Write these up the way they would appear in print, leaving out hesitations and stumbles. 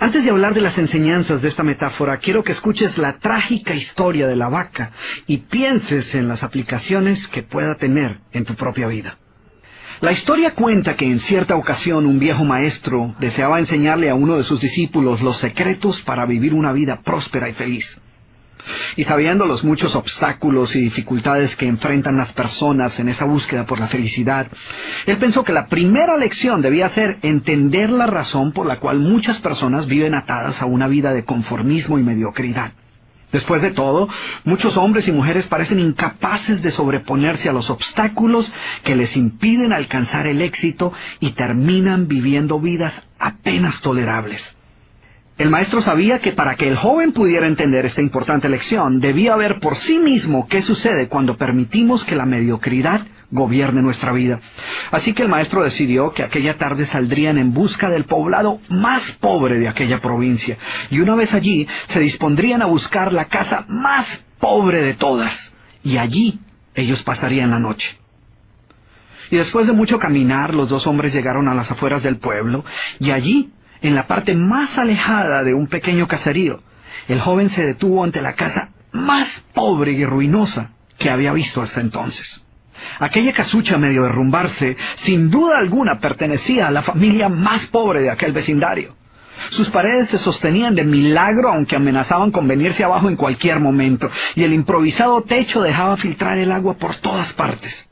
Antes de hablar de las enseñanzas de esta metáfora, quiero que escuches la trágica historia de la vaca y pienses en las aplicaciones que pueda tener en tu propia vida. La historia cuenta que en cierta ocasión un viejo maestro deseaba enseñarle a uno de sus discípulos los secretos para vivir una vida próspera y feliz. Y sabiendo los muchos obstáculos y dificultades que enfrentan las personas en esa búsqueda por la felicidad, él pensó que la primera lección debía ser entender la razón por la cual muchas personas viven atadas a una vida de conformismo y mediocridad. Después de todo, muchos hombres y mujeres parecen incapaces de sobreponerse a los obstáculos que les impiden alcanzar el éxito y terminan viviendo vidas apenas tolerables. El maestro sabía que para que el joven pudiera entender esta importante lección, debía ver por sí mismo qué sucede cuando permitimos que la mediocridad gobierne nuestra vida. Así que el maestro decidió que aquella tarde saldrían en busca del poblado más pobre de aquella provincia, y una vez allí se dispondrían a buscar la casa más pobre de todas, y allí ellos pasarían la noche. Y después de mucho caminar, los dos hombres llegaron a las afueras del pueblo, y allí, en la parte más alejada de un pequeño caserío, el joven se detuvo ante la casa más pobre y ruinosa que había visto hasta entonces. Aquella casucha, medio derrumbarse, sin duda alguna pertenecía a la familia más pobre de aquel vecindario. Sus paredes se sostenían de milagro, aunque amenazaban con venirse abajo en cualquier momento, y el improvisado techo dejaba filtrar el agua por todas partes.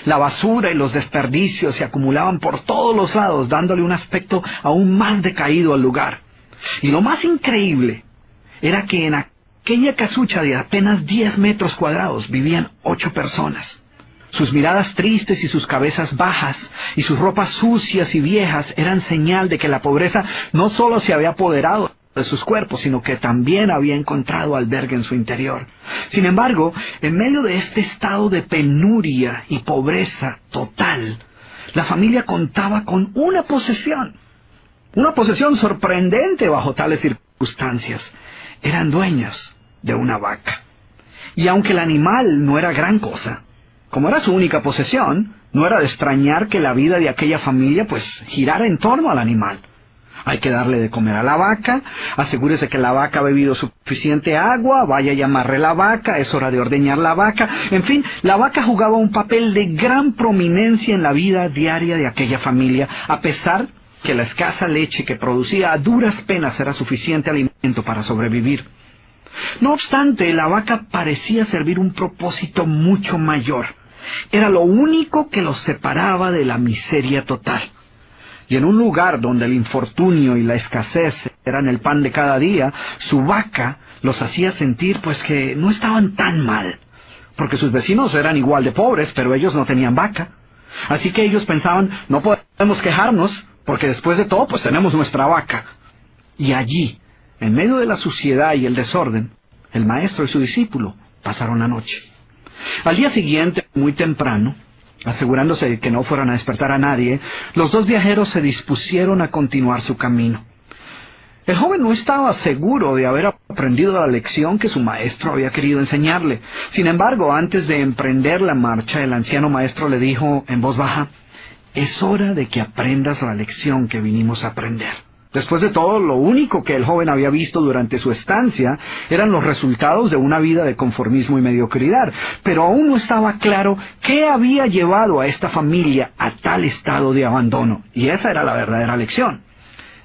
La basura y los desperdicios se acumulaban por todos los lados, dándole un aspecto aún más decaído al lugar. Y lo más increíble era que en aquella casucha de apenas 10 metros cuadrados vivían 8 personas. Sus miradas tristes y sus cabezas bajas y sus ropas sucias y viejas eran señal de que la pobreza no solo se había apoderado de sus cuerpos, sino que también había encontrado albergue en su interior. Sin embargo, en medio de este estado de penuria y pobreza total, la familia contaba con una posesión sorprendente bajo tales circunstancias. Eran dueños de una vaca. Y aunque el animal no era gran cosa, como era su única posesión, no era de extrañar que la vida de aquella familia girara en torno al animal. Hay que darle de comer a la vaca, asegúrese que la vaca ha bebido suficiente agua, vaya a llamarle la vaca, es hora de ordeñar la vaca. En fin, la vaca jugaba un papel de gran prominencia en la vida diaria de aquella familia, a pesar que la escasa leche que producía a duras penas era suficiente alimento para sobrevivir. No obstante, la vaca parecía servir un propósito mucho mayor. Era lo único que los separaba de la miseria total. Y en un lugar donde el infortunio y la escasez eran el pan de cada día, su vaca los hacía sentir que no estaban tan mal, porque sus vecinos eran igual de pobres, pero ellos no tenían vaca. Así que ellos pensaban, no podemos quejarnos, porque después de todo tenemos nuestra vaca. Y allí, en medio de la suciedad y el desorden, el maestro y su discípulo pasaron la noche. Al día siguiente, muy temprano, asegurándose de que no fueran a despertar a nadie, los dos viajeros se dispusieron a continuar su camino. El joven no estaba seguro de haber aprendido la lección que su maestro había querido enseñarle. Sin embargo, antes de emprender la marcha, el anciano maestro le dijo en voz baja, «Es hora de que aprendas la lección que vinimos a aprender». Después de todo, lo único que el joven había visto durante su estancia eran los resultados de una vida de conformismo y mediocridad, pero aún no estaba claro qué había llevado a esta familia a tal estado de abandono, y esa era la verdadera lección.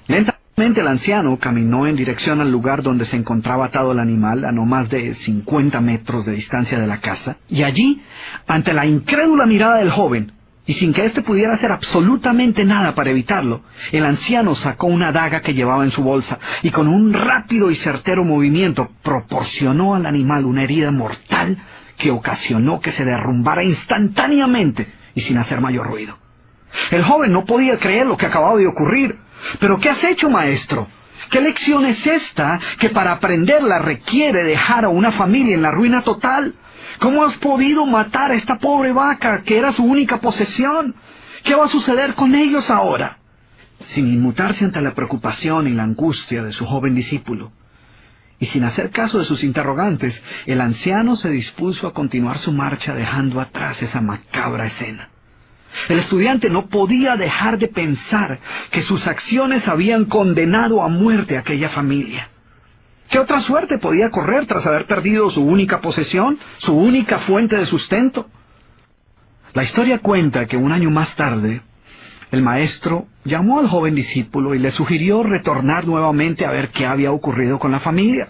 Lentamente el anciano caminó en dirección al lugar donde se encontraba atado el animal, a no más de 50 metros de distancia de la casa, y allí, ante la incrédula mirada del joven, y sin que éste pudiera hacer absolutamente nada para evitarlo, el anciano sacó una daga que llevaba en su bolsa y con un rápido y certero movimiento proporcionó al animal una herida mortal que ocasionó que se derrumbara instantáneamente y sin hacer mayor ruido. El joven no podía creer lo que acababa de ocurrir. «¿Pero qué has hecho, maestro? ¿Qué lección es esta que para aprenderla requiere dejar a una familia en la ruina total? ¿Cómo has podido matar a esta pobre vaca, que era su única posesión? ¿Qué va a suceder con ellos ahora?» Sin inmutarse ante la preocupación y la angustia de su joven discípulo, y sin hacer caso de sus interrogantes, el anciano se dispuso a continuar su marcha dejando atrás esa macabra escena. El estudiante no podía dejar de pensar que sus acciones habían condenado a muerte a aquella familia. ¿Qué otra suerte podía correr tras haber perdido su única posesión, su única fuente de sustento? La historia cuenta que un año más tarde, el maestro llamó al joven discípulo y le sugirió retornar nuevamente a ver qué había ocurrido con la familia.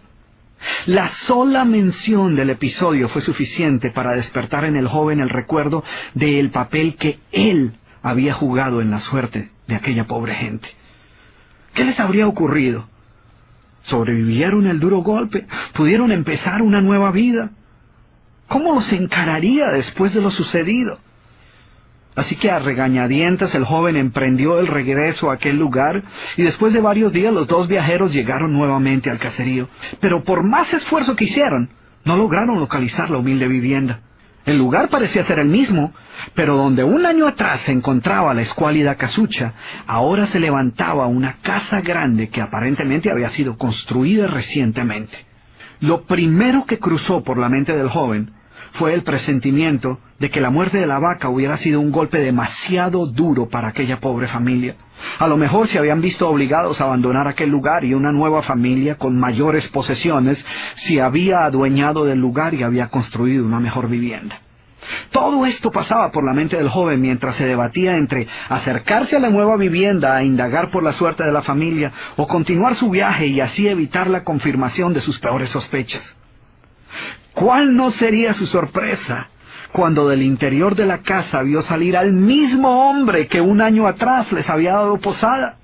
La sola mención del episodio fue suficiente para despertar en el joven el recuerdo del papel que él había jugado en la suerte de aquella pobre gente. ¿Qué les habría ocurrido? ¿Sobrevivieron el duro golpe? ¿Pudieron empezar una nueva vida? ¿Cómo los encararía después de lo sucedido? Así que a regañadientes el joven emprendió el regreso a aquel lugar y después de varios días los dos viajeros llegaron nuevamente al caserío. Pero por más esfuerzo que hicieron, no lograron localizar la humilde vivienda. El lugar parecía ser el mismo, pero donde un año atrás se encontraba la escuálida casucha, ahora se levantaba una casa grande que aparentemente había sido construida recientemente. Lo primero que cruzó por la mente del joven fue el presentimiento de que la muerte de la vaca hubiera sido un golpe demasiado duro para aquella pobre familia. A lo mejor se habían visto obligados a abandonar aquel lugar y una nueva familia con mayores posesiones se había adueñado del lugar y había construido una mejor vivienda. Todo esto pasaba por la mente del joven mientras se debatía entre acercarse a la nueva vivienda a indagar por la suerte de la familia o continuar su viaje y así evitar la confirmación de sus peores sospechas. ¿Cuál no sería su sorpresa cuando del interior de la casa vio salir al mismo hombre que un año atrás les había dado posada?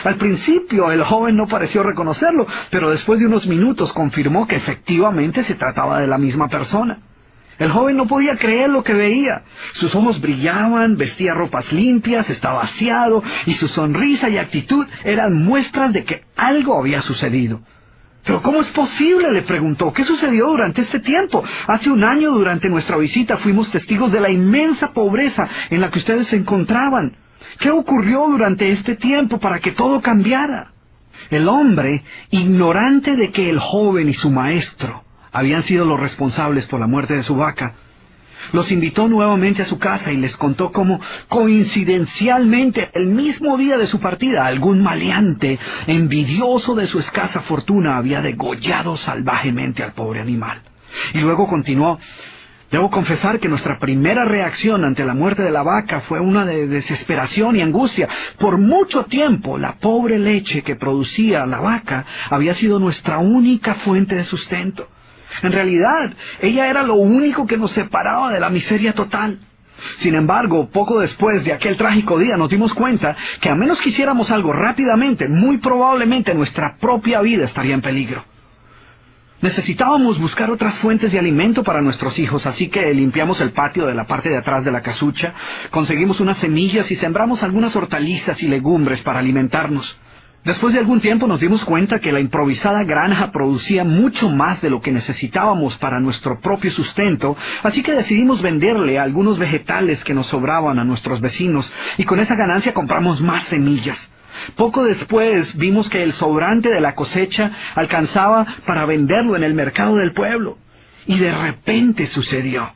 Al principio el joven no pareció reconocerlo, pero después de unos minutos confirmó que efectivamente se trataba de la misma persona. El joven no podía creer lo que veía. Sus ojos brillaban, vestía ropas limpias, estaba aseado, y su sonrisa y actitud eran muestras de que algo había sucedido. ¿Pero cómo es posible?, le preguntó. ¿Qué sucedió durante este tiempo? Hace un año, durante nuestra visita, fuimos testigos de la inmensa pobreza en la que ustedes se encontraban. ¿Qué ocurrió durante este tiempo para que todo cambiara? El hombre, ignorante de que el joven y su maestro habían sido los responsables por la muerte de su vaca, los invitó nuevamente a su casa y les contó cómo, coincidencialmente, el mismo día de su partida, algún maleante, envidioso de su escasa fortuna, había degollado salvajemente al pobre animal. Y luego continuó: debo confesar que nuestra primera reacción ante la muerte de la vaca fue una de desesperación y angustia. Por mucho tiempo, la pobre leche que producía la vaca había sido nuestra única fuente de sustento. En realidad, ella era lo único que nos separaba de la miseria total. Sin embargo, poco después de aquel trágico día nos dimos cuenta que a menos que hiciéramos algo rápidamente, muy probablemente nuestra propia vida estaría en peligro. Necesitábamos buscar otras fuentes de alimento para nuestros hijos, así que limpiamos el patio de la parte de atrás de la casucha, conseguimos unas semillas y sembramos algunas hortalizas y legumbres para alimentarnos. Después de algún tiempo nos dimos cuenta que la improvisada granja producía mucho más de lo que necesitábamos para nuestro propio sustento, así que decidimos venderle algunos vegetales que nos sobraban a nuestros vecinos, y con esa ganancia compramos más semillas. Poco después vimos que el sobrante de la cosecha alcanzaba para venderlo en el mercado del pueblo. Y de repente sucedió.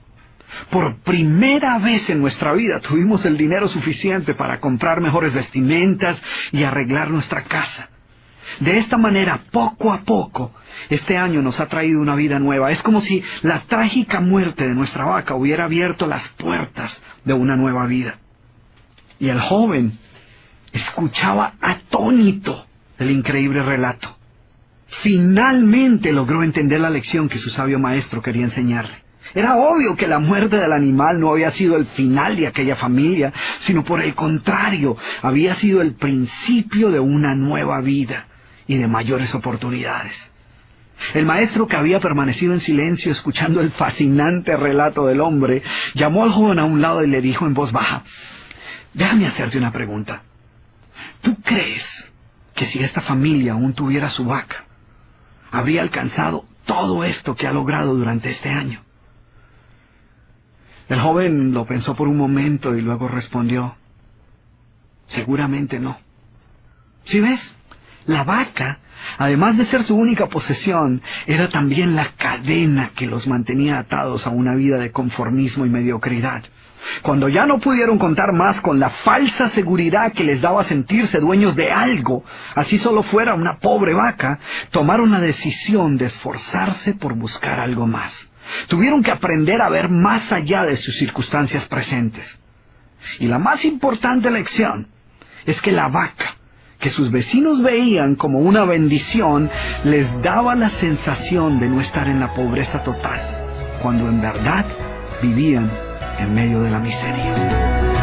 Por primera vez en nuestra vida tuvimos el dinero suficiente para comprar mejores vestimentas y arreglar nuestra casa. De esta manera, poco a poco, este año nos ha traído una vida nueva. Es como si la trágica muerte de nuestra vaca hubiera abierto las puertas de una nueva vida. Y el joven escuchaba atónito el increíble relato. Finalmente logró entender la lección que su sabio maestro quería enseñarle. Era obvio que la muerte del animal no había sido el final de aquella familia, sino por el contrario, había sido el principio de una nueva vida y de mayores oportunidades. El maestro, que había permanecido en silencio escuchando el fascinante relato del hombre, llamó al joven a un lado y le dijo en voz baja: déjame hacerte una pregunta. ¿Tú crees que si esta familia aún tuviera su vaca, habría alcanzado todo esto que ha logrado durante este año? El joven lo pensó por un momento y luego respondió: seguramente no. ¿Sí ves? La vaca, además de ser su única posesión, era también la cadena que los mantenía atados a una vida de conformismo y mediocridad. Cuando ya no pudieron contar más con la falsa seguridad que les daba sentirse dueños de algo, así solo fuera una pobre vaca, tomaron la decisión de esforzarse por buscar algo más. Tuvieron que aprender a ver más allá de sus circunstancias presentes. Y la más importante lección es que la vaca, que sus vecinos veían como una bendición, les daba la sensación de no estar en la pobreza total, cuando en verdad vivían en medio de la miseria.